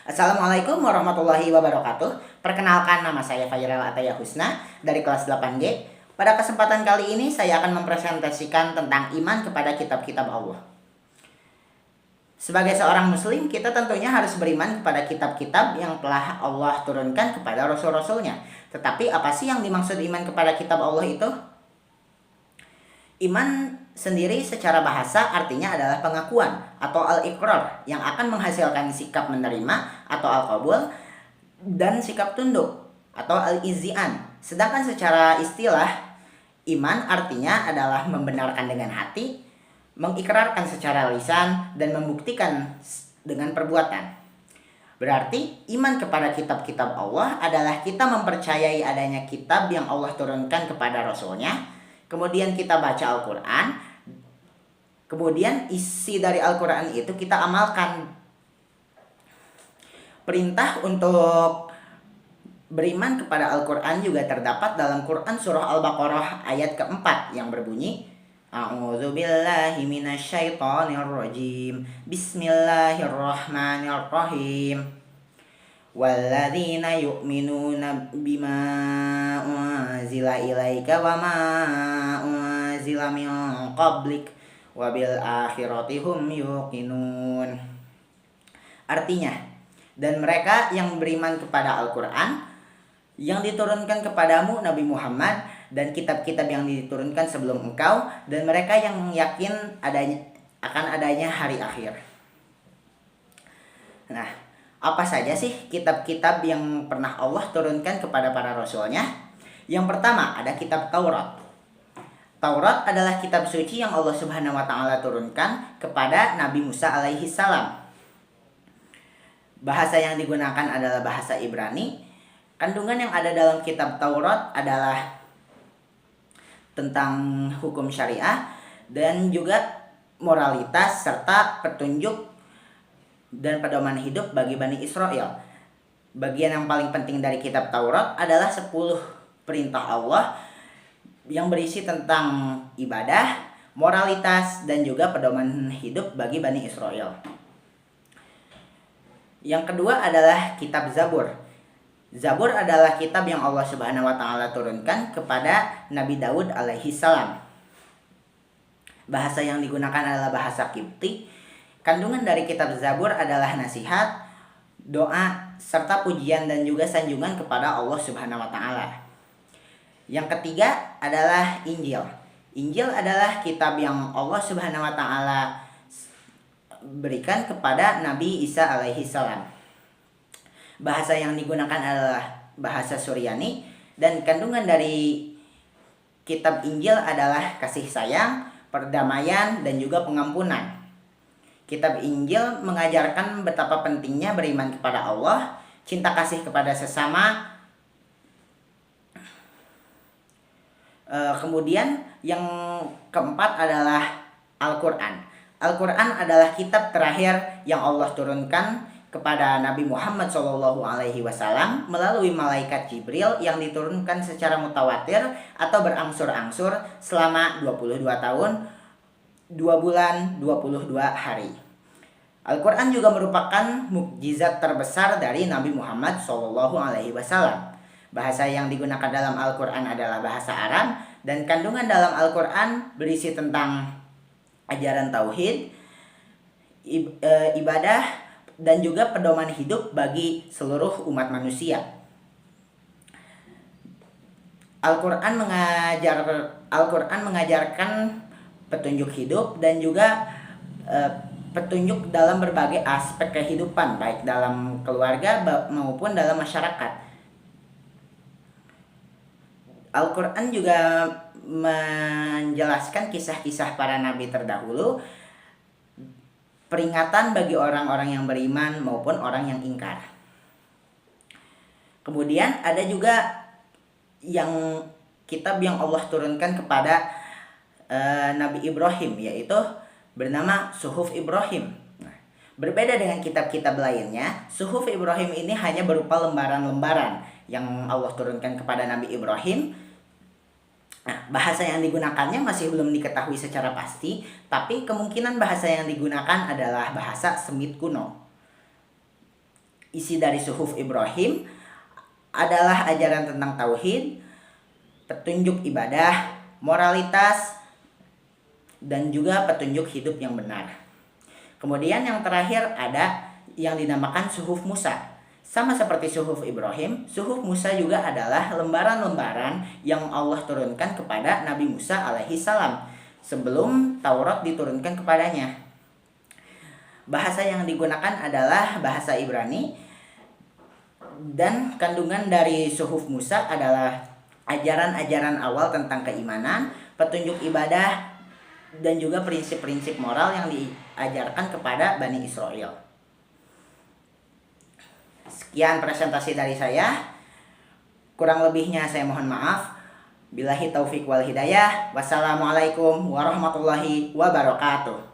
Assalamualaikum warahmatullahi wabarakatuh. Perkenalkan, nama saya Fairal Ataya Husna dari kelas 8G. Pada kesempatan kali ini saya akan mempresentasikan tentang iman kepada kitab-kitab Allah. Sebagai seorang muslim, kita tentunya harus beriman kepada kitab-kitab yang telah Allah turunkan kepada rasul-rasulnya. Tetapi apa sih yang dimaksud iman kepada kitab Allah itu? Iman sendiri secara bahasa artinya adalah pengakuan atau al-iqrar yang akan menghasilkan sikap menerima atau al-qabul dan sikap tunduk atau al-izzi'an. Sedangkan secara istilah, iman artinya adalah membenarkan dengan hati, mengikrarkan secara lisan, dan membuktikan dengan perbuatan. Berarti iman kepada kitab-kitab Allah adalah kita mempercayai adanya kitab yang Allah turunkan kepada Rasulnya. Kemudian kita baca Al-Quran. Kemudian isi dari Al-Quran itu kita amalkan. Perintah untuk beriman kepada Al-Quran juga terdapat dalam Quran surah Al-Baqarah ayat keempat yang berbunyi, A'udzubillahi minasyaitonirrajim. Bismillahirrahmanirrahim. Walladzina yu'minuna bima unzila ilaika wa ma unzila min qablik wa bil akhirati hum yuqinun. Artinya, dan mereka yang beriman kepada Al-Quran yang diturunkan kepadamu Nabi Muhammad dan kitab-kitab yang diturunkan sebelum engkau, dan mereka yang yakin adanya hari akhir. Nah, apa saja sih kitab-kitab yang pernah Allah turunkan kepada para rasulnya? Yang pertama ada kitab Taurat. Taurat adalah kitab suci yang Allah Subhanahu wa taala turunkan kepada Nabi Musa alaihi salam. Bahasa yang digunakan adalah bahasa Ibrani. Kandungan yang ada dalam kitab Taurat adalah tentang hukum syariah dan juga moralitas serta petunjuk dan pedoman hidup bagi Bani Israel. Bagian yang paling penting dari kitab Taurat adalah 10 perintah Allah yang berisi tentang ibadah, moralitas, dan juga pedoman hidup bagi Bani Israel. Yang kedua adalah kitab Zabur. Zabur adalah kitab yang Allah Subhanahu wa taala turunkan kepada Nabi Daud alaihi salam. Bahasa yang digunakan adalah bahasa Kipti. Kandungan dari kitab Zabur adalah nasihat, doa, serta pujian dan juga sanjungan kepada Allah Subhanahu wa taala. Yang ketiga adalah Injil. Injil adalah kitab yang Allah Subhanahu wa taala berikan kepada Nabi Isa alaihi salam. Bahasa yang digunakan adalah bahasa Suryani, dan kandungan dari kitab Injil adalah kasih sayang, perdamaian, dan juga pengampunan. Kitab Injil mengajarkan betapa pentingnya beriman kepada Allah, cinta kasih kepada sesama. Kemudian yang keempat adalah Al-Quran. Al-Quran adalah kitab terakhir yang Allah turunkan kepada Nabi Muhammad SAW melalui malaikat Jibril yang diturunkan secara mutawatir atau berangsur-angsur selama 22 tahun, 2 bulan, 22 hari. Al-Quran juga merupakan mukjizat terbesar dari Nabi Muhammad SAW. Bahasa yang digunakan dalam Al-Quran adalah bahasa Arab, dan kandungan dalam Al-Quran berisi tentang ajaran tauhid, ibadah, dan juga pedoman hidup bagi seluruh umat manusia. Al-Quran mengajarkan petunjuk hidup dan juga petunjuk dalam berbagai aspek kehidupan, baik dalam keluarga maupun dalam masyarakat. Al-Quran juga menjelaskan kisah-kisah para nabi terdahulu, peringatan bagi orang-orang yang beriman maupun orang yang ingkar. Kemudian ada juga yang kitab yang Allah turunkan kepada Nabi Ibrahim, yaitu bernama Suhuf Ibrahim. Nah, berbeda dengan kitab-kitab lainnya, Suhuf Ibrahim ini hanya berupa lembaran-lembaran yang Allah turunkan kepada Nabi Ibrahim. Nah, bahasa yang digunakannya masih belum diketahui secara pasti, tapi kemungkinan bahasa yang digunakan adalah bahasa Semit kuno. Isi dari Suhuf Ibrahim adalah ajaran tentang tauhid, petunjuk ibadah, moralitas, dan juga petunjuk hidup yang benar. Kemudian yang terakhir ada yang dinamakan Suhuf Musa. Sama seperti Suhuf Ibrahim, Suhuf Musa juga adalah lembaran-lembaran yang Allah turunkan kepada Nabi Musa alaihi salam sebelum Taurat diturunkan kepadanya. Bahasa yang digunakan adalah bahasa Ibrani, dan kandungan dari Suhuf Musa adalah ajaran-ajaran awal tentang keimanan, petunjuk ibadah, dan juga prinsip-prinsip moral yang diajarkan kepada Bani Israel. Sekian presentasi dari saya. Kurang lebihnya saya mohon maaf. Billahi taufik wal hidayah. Wassalamualaikum warahmatullahi wabarakatuh.